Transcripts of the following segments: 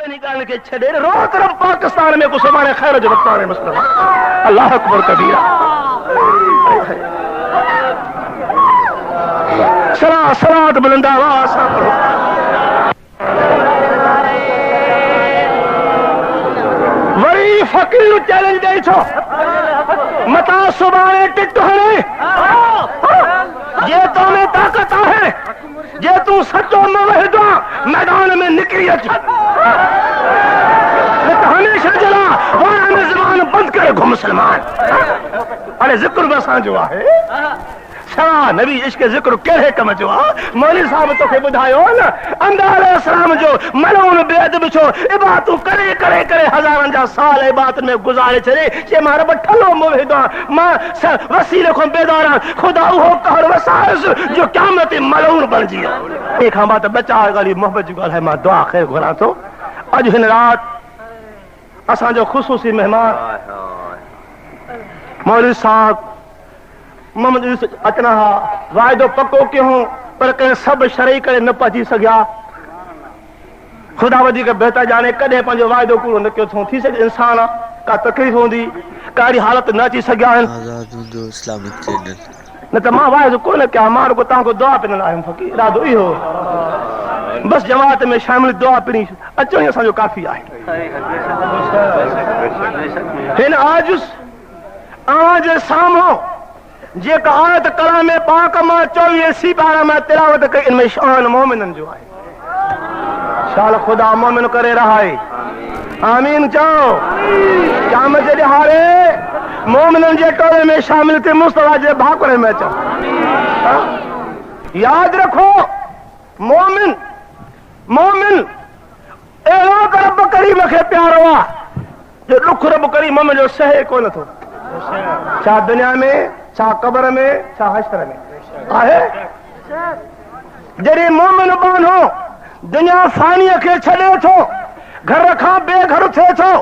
निकाल के छड़े रोज रब पाकिस्तान में कुछ हमारे खैर जो रफ्तार है मुस्लिम अल्लाह अकबर कबीरा सलात बुलंद आवाज़ सां पढ़ो। वरी फकीर चैलेंज दे छो मता सुभाणे टिट हणे जे तो में ताकत है जे तू सचो मुवहिद मैदान में निकली अच हमेशा जला वारा में ज़बान बंद करे घुम मुसलमान। अरे जिक्र में असांजो आहे छा नबी इश्क जिक्र कहिड़े कम जो आहे। मौलवी साहब तोखे ॿुधायो न अंदा अलैहिस्सलाम जो मलऊन बेअदब छो इबादतूं करे करे करे हज़ारनि जा साल इबादत में गुज़ारे छॾे जे मां रब ठलो मुवहिद आहियां मां वसीले खां बेदार आहियां खुदा उहो कहर वसाइस जो क़यामत मलऊन बणिजी आहे। खां बाद बचा ॻाल्हि मोहबत जी ॻाल्हि आहे मां दुआ ख़ैर घुरां थो। अॼु हिन राति असांजो ख़ुसूसी महिमान मौलवी साहब मोहम्मद यूसुफ अचना हा वाइदो पको कयूं पर कंहिं सभु शरई करे न पहुची सघिया। ख़ुदा वधीक बहितर ॼाणे कॾहिं पंहिंजो वाइदो पूरो न कयो अथऊं। थी सघे इंसान आहे का तकलीफ़ हूंदी कहिड़ी हालत न अची सघिया आहिनि न त मां वाइदो कोन कयां मां रुगो तव्हांखे दुआ पिनल आहियूं फ़क़ीर इरादो इहो बसि जमात में शामिल दुआ पिनी अचो ई असांजो काफ़ी आहे। हिन आजुस अव्हां जे साम्हूं जेका आयत कलाम पाक मां 24 पारा में तिलावत कई इनमें शान मोमिनन जो आहे। शाल खुदा मोमिन करे रहाए आमीन चओ। क़यामत जे ॾिहाड़े मोमिनन जे टोले में शामिल थी मुस्तफा जे भाकुरे में अचो। याद रखो मोमिन मोमिन अहिड़ो रब करीम खे प्यारो आहे जो ॾुख रब करीम मोमिन जो सहे कोन थो छा दुनिया में छा कब्र में छा हश्र में आहे। जॾहिं मोमिन बानो दुनिया फानीअ खे छॾे थो घर खां बेघर थिए थो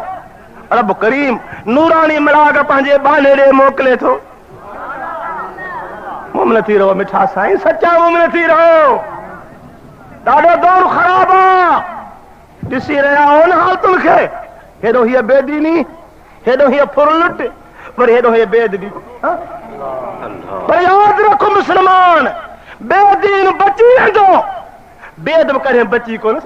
रब करीम नूरानी मलाक पंहिंजे बाने ॾे मोकिले थो। मोमिन थी रहो मिठा साईं सचा मोमिन थी रहो। ॾाढो दौर ख़राब आहे ॾिसी रहिया हो न हालतुनि खे हेॾो हीअ बेदीनी हेॾो हीअ फुरलुट पर हेॾो हीअ बेदबी। पर याद रखो मुसलमान बेदीन बची वेंदो बेदब करे बची कोन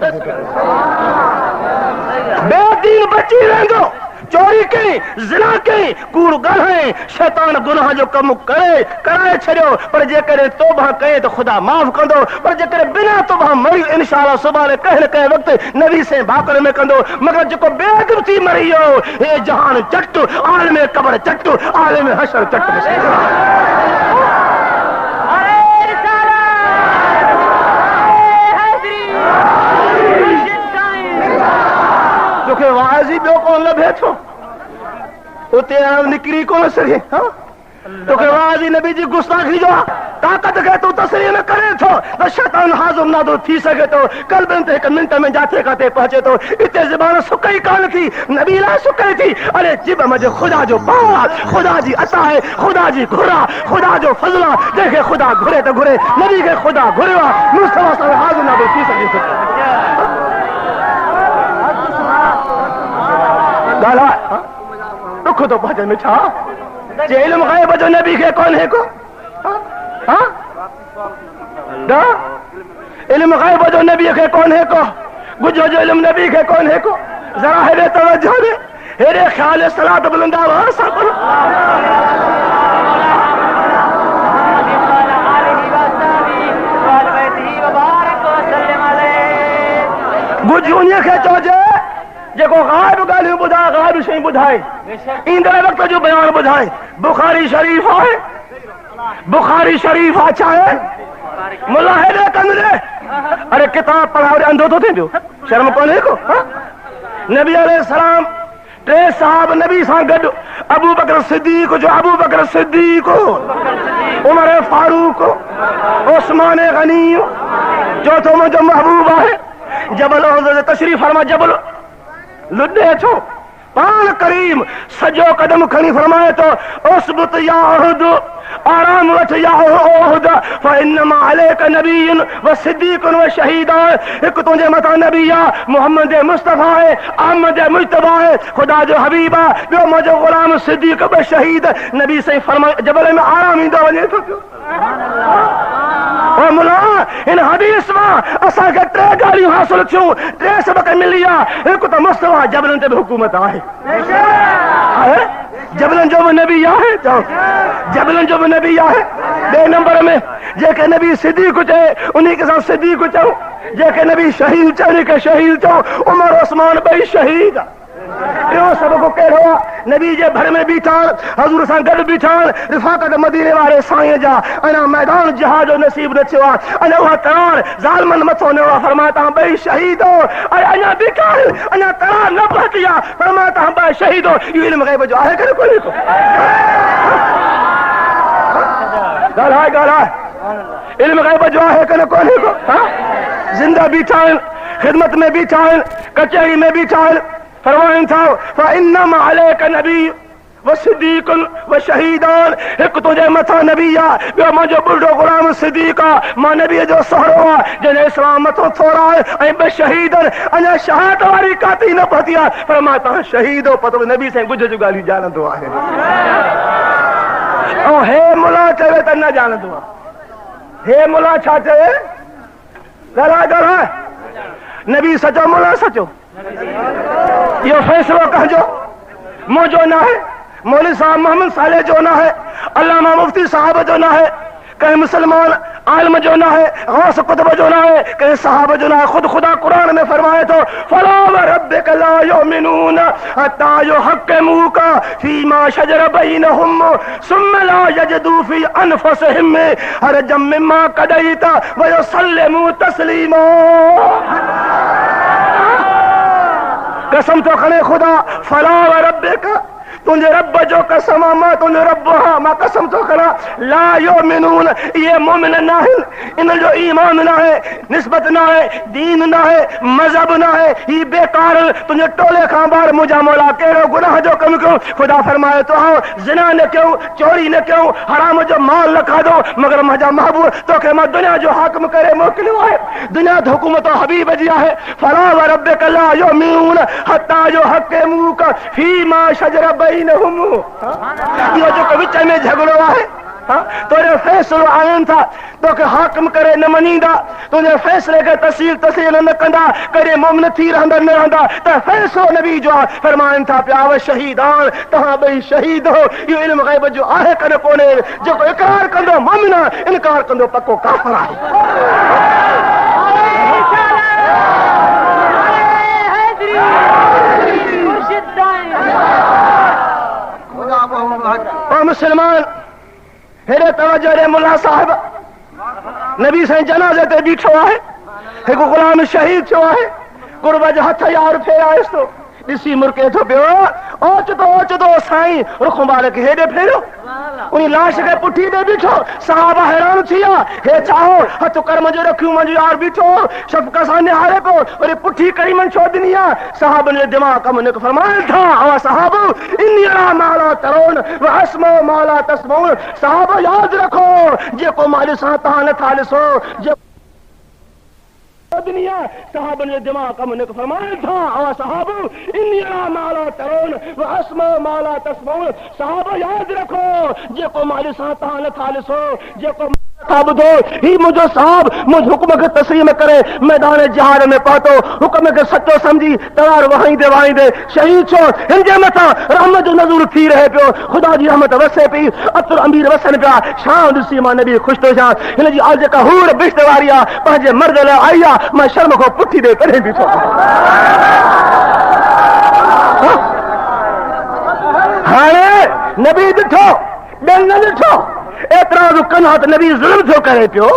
बेदीन बची वेंदो। चोरी कई ज़िना कई कूड़ ॻाल्हाए शैतान गुनाह जो कम करे कराए छॾियो पर जेकॾहिं तौबा कए त ख़ुदा माफ़ कंदो पर जेकॾहिं बिना तौबा मरी इंशाअल्लाह सुभाणे कंहिं न कंहिं वक़्तु नबी से भाकुर में कंदो मगर जेको बेअदब थी मरी वियो हे जहान चट आलम क़ब्र चट आलम हशर चट। तोखे वाज़ी ॿियो कोन लभे थो उते निकिरी कोन सघे तोखे वाज़ी नबी जी गुस्ताखी जो ताक़त खे तूं तस्लीम न करे थो त शैतान हाज़ुर नादो थी सघे थो कल्बनि ते हिकु मिंट में जाथे काथे पहुचे थो। हिते ज़बान सुकई कान थी नबी लाइ सुकई थी। अरे जिब मुंहिंजे ख़ुदा जो पार ख़ुदा जी अता आहे ख़ुदा जी घुरा ख़ुदा जो फज़ल आहे जंहिंखे ख़ुदा घुरे त घुरे नबी खे ख़ुदा घुरियो आहे मुस्तफा सां हाज़ुर नादो थी सघे थो। ॻाल्हाए ॾुख थो पहुचे मिठा जे इल्म ग़ैब जो नबी खे कोन्हे को इल्म ग़ैब जो नबी खे कोन्हे को गुजो जो इल्म नबी खे कोन्हे को ज़रा हेॾे तवज्जो ॾे हेॾे ख़्याल सलात बुलंद आवाज़ सां पढ़ो। गुज उन्हीअ खे चइजे जेको ग़ाइब ॻाल्हियूं ॿुधाए ग़ाइब शयूं ॿुधाए ईंदड़ वक़्त जो बयान ॿुधाए। बुखारी शरीफ़ आहे बुखारी शरीफ़ आहे छा आहे मुला हेॾे कंदे अरे किताब पढ़ाए अंधो थो थिए पियो शर्म कोन्हे को। नबी अलैहिस्सलाम टे साहब नबी सां गॾु अबू बकर सिद्दीक़ जो अबू बकर सिद्दीक़ उमर फारूक उस्मान गनी चौथो मुंहिंजो महबूब आहे जबल तशरीफ़ फरमा जबल लुॾे थो पान करीम सजो कदम खणी फरमाए तो उसबुत या उहुद, आराम वठ या उहुद, फइन्नमा अलैका नबियुन व सिद्दीकुन व शहीदा। एक तुझे मथा नबी आ, मोहम्मद मुस्तफा है, अहमद मुजतबा है, खुदा जो हबीबा, ॿियो मुंहिंजो गुलाम सिद्दीक ब शहीद। नबी साईं फरमाए जबल में आराम ईंदो वञे थो पियो। मुला इन हदीस मां असांखे टे ॻाल्हियूं हासिल थियूं, टे सबक मिली आहे। हिकु त मुस्तफा जबलनि ते बि हुकूमत आहे, जबलनि जो बि नबी आहे, जबलनि जो बि नबी आहे। ॿिए नंबर में जेके नबी सिद्दीक चए उन खे असां सिद्दीक चऊं, जेके नबी शहीद चए उन खे शहीद चऊं। उमर उस्मान ॿई शहीद। ॿियो सबको कहिड़ो आहे? नबी जे भर में बीठा, हज़ूर सां गॾु बीठा, रिफ़ाक़त मदीने वारे साईं जा। अञा मैदान जिहाद जो नसीब न थियो आहे, अञा उहा तरार ज़ालिमनि मथो न आहे, फरमाया तव्हां ॿई शहीद हो। ऐं अञा बीठा अञा तरार न पहुती आहे, फरमाया तव्हां ॿई शहीद हो। इहो इल्मु ग़ैब जो आहे कि कोन्हे को? ॻाल्हाए ॻाल्हाए, इल्मु ग़ैब जो आहे कि कोन्हे को? ज़िंदा बीठा आहिनि, ख़िदमत में बीठा आहिनि, कचहरी में बीठा आहिनि। फरमाइनि था फइन्नमा अलैका नबी व सिद्दीकुन व शहीदान। हिकु तुंहिंजे मथां नबी आहे, ॿियो मुंहिंजो बुढ़ो गुलाम सिद्दीक आहे, मां नबीअ जो सहुरो आहे जंहिंजे इस्लाम मथो थोराए, ऐं ॿ शहीदनि। अञा शहादत वारी काती न पहुती आहे, पर मां तव्हां शहीद हो। पतो नबी साईं गुझ जूं ॻाल्हियूं ॼाणंदो आहे, ऐं हे मुला चवे त न ॼाणंदो आहे। हे मुला छा चवे? ॻाल्हाए ॻाल्हाए, नबी सचो मुला सचो। इहो फ़ैसिलो कजो, मुंहिंजो न आहे, मौलवी साहब मोहम्मद साले जो न आहे, अल्लामा मुफ्ती साहब जो न आहे, कंहिं मुसलमान आलिम जो न आहे, गौस कुतुब जो न आहे, कंहिं साहब जो न आहे। खुद खुदा कुरान में फरमाए थो फला व रब्बिका ला युमिनून हत्ता युहक्किमूका फीमा शजर बैनहुम सुम्मा ला यजिदू फी अनफुसिहिम हरजम मिम्मा क़दैत व युसल्लिमू तस्लीमा। कसम तो खणे खुदा, फला व रब्बिका, तुंहिंजे रब जो कसम, मां तुंहिंजो रब आहियां, मां कसम थो खणा, ला युमिनून, इहे मोमिन न आहिनि, इन जो ईमान न आहे, निस्बत न आहे, दीन न आहे, मज़हब न आहे, ही बेकार। तुंहिंजे टोले खां ॿाहिरि मुंहिंजा मौला कहिड़ो गुनाह जो कमु कयूं? ख़ुदा फरमाए थो ज़िना न कयूं, चोरी न कयूं, हराम जो माल न खाधो, मगर मुंहिंजा महबूब तोखे मां दुनिया जो हाकिम करे मोकिलियो आहे। दुनिया त हुकूमत हबीब जी आहे। फला व रब्बिका ला युमिनून हत्ता युहक्किमूका फीमा शजर बैनहुम। इहो जेको विच में झगड़ो आहे, तुंहिंजो फ़ैसिलो आहिनि था, तोखे हाकिम करे न मञींदा, तुंहिंजे फ़ैसिले खे तस्लीम न कंदा, कॾहिं मोमिन थी रहंदा न रहंदा, त फ़ैसिलो नबी जो आहे। फरमाइनि था पिया व शहीदान, तव्हां ॿई शहीद हो। इहो इल्मु ग़ैब जो आहे कॾहिं कोन्हे। जेको इक़रार कंदो मोमिन आहे, इनकार कंदो पको काफ़िर आहे। मुसलमान हेरे तवज्जो रे मुल्ला साहब, नबी साईं जनाज़े ते बीठो आहे, हिकु गुलाम शहीद थियो आहे, कुर्ब जा हथ यार फेराएसि थो, ॾिसी मुरके थो पियो, ओचितो साईं रुख मुबारक हेॾे फेरियो, उन लाश खे पुठी ॾे बीठो। साहबा हैरान थी विया, हे चाहो हथ कर्म जो रखियो, मुंहिंजो यार बीठो शफ़क़त सां निहारे पियो, वरी पुठी करी मन छो ॾिनी आहे? साहबनि जो दिमाग़ कमु न फरमाइनि था अवा साहब इन्नी अरा माला तरोन व अस्मो माला तस्मऊन। साहब यादि रखो, जेको मां ॾिसां तव्हां नथा ॾिसो। दुनिया साहबनि जो दिमाग़ कमु न फरमाइनि था अवा साहब इन्नी अरा माला तरोन व अस्मो माला तस्मऊन। साहब यादि रखो, जेको मां ॾिसां तव्हां नथा ॾिसो, जेको ॿुधो ही मुंहिंजो साहब मुंहिंजे हुक्म खे तस्लीम करे मैदान जिहाद में पहुतो, हुक्म खे सचो समझी तलवार वहाईंदे वहाईंदे शहीद छो। हिन जे मथां रहमत जो नज़ूर थी रहे पियो, ख़ुदा जी रहमत वसे पई, अतर अमीर वसनि पिया। शाम ॾिसी मां नबी ख़ुशि थो थियां, हिन जी आज जेका हूर बिश्त वारी आहे पंहिंजे मर्द लाइ आई आहे, मां शर्म खां पुठी ॾे करे बीठो। हाणे नबी ॾिठो, ॿियनि न ॾिठो, एतिरा जो कन त नबी ज़ुल्म थो करे पियो।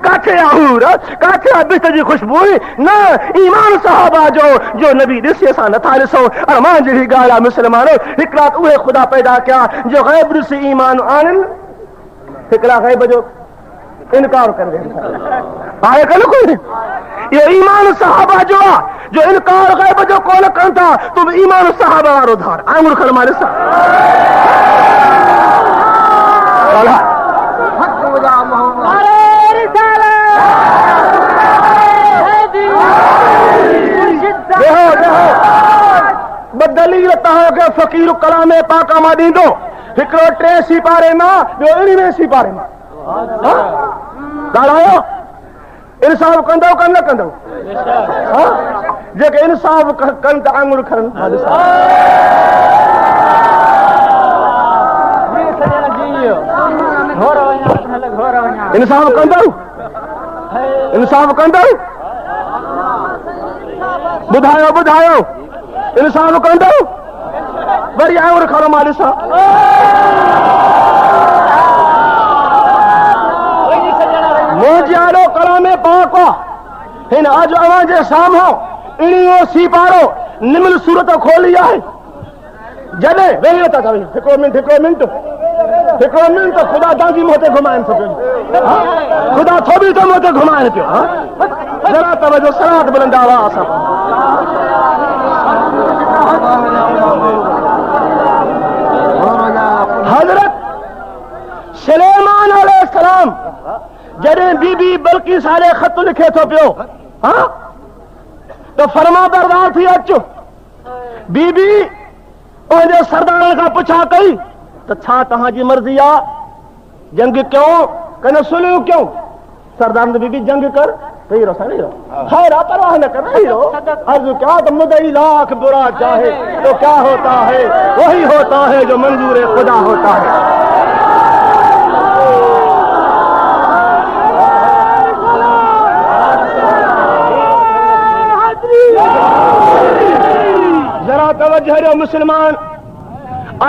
काथे आहूर, काथे बिस्त जी खुशबू न, ईमान सहाबा जो नबी ॾिसी असां नथा ॾिसूं। अरमान जहिड़ी ॻाल्हि आहे मुस्लमानो, हिकिड़ा उहे ख़ुदा पैदा कया जो ग़ैब ॾिसी ईमान आणनि, हिकिड़ा ग़ैब जो इनकार कर दे आहे कन कोई ये ईमान सहाबा जो आ जो इनकार गैब जो कोन कन था तुम ईमान सहाबा वारो धार आंगुर खल मारे सा दलील तव्हां खे फ़क़ीर कलाम पाक मां ॾींदो हिकिड़ो 3 सिपारे मां ॿियो 19 सिपारे मां ॻाल्हायो इंसाफ़ कंदव का न कंदव जेके इंसाफ़ कनि त आंगुर खणनि इंसाफ़ कंदव इंसाफ़ कंदव ॿुधायो ॿुधायो इंसाफ़ कंदव वरी आंगुर खणो मां ॾिसां मुंहिंजे आड़ो कलाम पाक आहे हिन अॼु अवां जे साम्हूं इणियो सिपारो निमल सूरत खोली आहे जॾहिं वेही था चवनि हिकिड़ो मिंट ख़ुदा तव्हांजी मूं ते घुमाइनि थो पियो ख़ुदा थो बि थो मूं ते घुमाइनि पियो जरा तवजो सरात बुलंद आवाज़ सां हज़रत सुलेमान अलैहिस्सलाम जॾहिं बीबी बल्किस सारे ख़त लिखे थो पियो तो फरमा बरदार थी अचो बीबी पंहिंजे सरदारनि खां पुछा कई तो छा तव्हांजी मर्ज़ी आहे जंग क्यों कन सुलियो क्यों सरदार ने बीबी जंग कर सही रहो सही रहो खैर परवाह न कर नहीं रहो अर्ज क्या तो मुदई लाख बुरा चाहे तो क्या होता है वही होता है जो मंजूर खुदा होता है जरा तवज्जो मुसलमान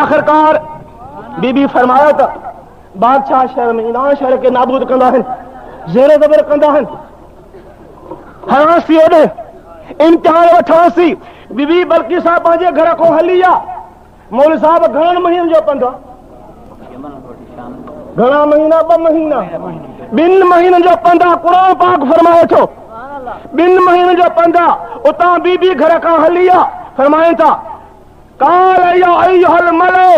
आखिरकार बीबी फरमाया था बादशाह शहर में ईरान शहर के नाबूद कंदा आहिनि ज़ेर ज़बर कंदा आहिनि हणासी ओॾे इम्तिहान वठांसी बीबी बल्कि साहब पंहिंजे घर खां हली आहे मौलवी साहब घणनि महीननि जो पंधु घणा महीना 2 महीना 2 महीननि जो पंधु आहे क़ुरान पाक फरमाए थो 2 महीननि जो पंधु आहे उतां बीबी घर खां हली आहे फरमाइनि था काल या अय्युहल मलो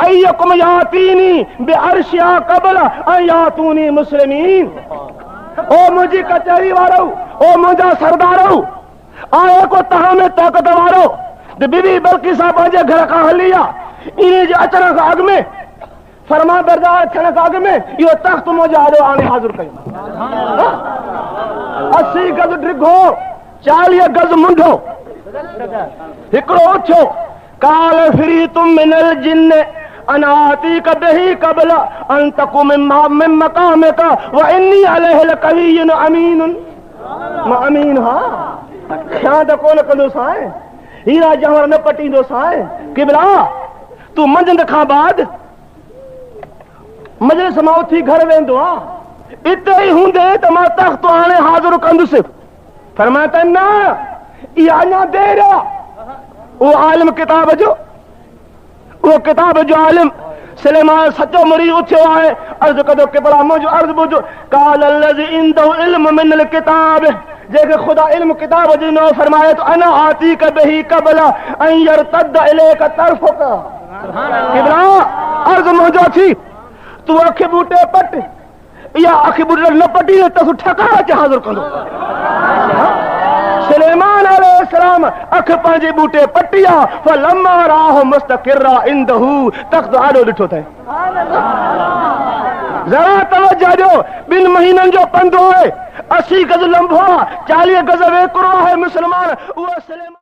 अय्युकुम यातीनी बिअर्शिया क़बल अन यातूनी मुस्लिमीन ओ मुंहिंजी कचहरी वारो ओ मुंहिंजा सरदारो आए को तव्हां में ताक़त वारो त बीबी बल्कि साहब पंहिंजे घर खां हली आहे इन जे अचण खां अॻु में फरमा बरदार थियण खां अॻु में इहो तख़्त मुंहिंजे आॾो आणे हाज़िर कयो 80 गज डिघो 40 गज मुंडो हिकिड़ो उछो काल फिरी तुम मिनल जिन्न अनाती कबही कबल अन तकुम मिन मकामिका व इन्नी अलैहि लकविय्युन अमीन मां अमीन हां छा त कोन कंदो साए हीरा जवाहर न पटींदो साए किबला तू मंझंदि खां बाद मजलिस मां उथी घर वेंदो आहे इते ई हूंदे त मां तख़्त हाणे हाज़िर कंदुसि फरमाया त न इहा अञा देर आहे वो आलिम किताब जो वो किताब जो आलिम सुलेमान सचो मरीज उथियो आहे अर्ज़ कदो किबला मुंहिंजो अर्ज़ ॿुधो काल लज़ी इंदहु इल्म मिनल किताब जेके ख़ुदा इल्म किताब ॾिनो फरमाए तो अना आतीक बिही क़बल अन यरतद इलैका तरफुक किबला अर्ज़ मुंहिंजो थी तू अखि बूटे पट या अखि बूटे न पटी त ठका अचे हाज़िर कंदो सुलेमान अलैहिस्सलाम अख पंहिंजे बूटे पटिया फलम्मा राह मुस्तकिरा इंदहु तख़्त आॾो ॾिठो अथई ज़रा तवज्जो ॾियो 2 महीननि जो पंधु आहे 80 गज लंबो आहे 40 गज वेकिरो आहे मुस्लमान उहो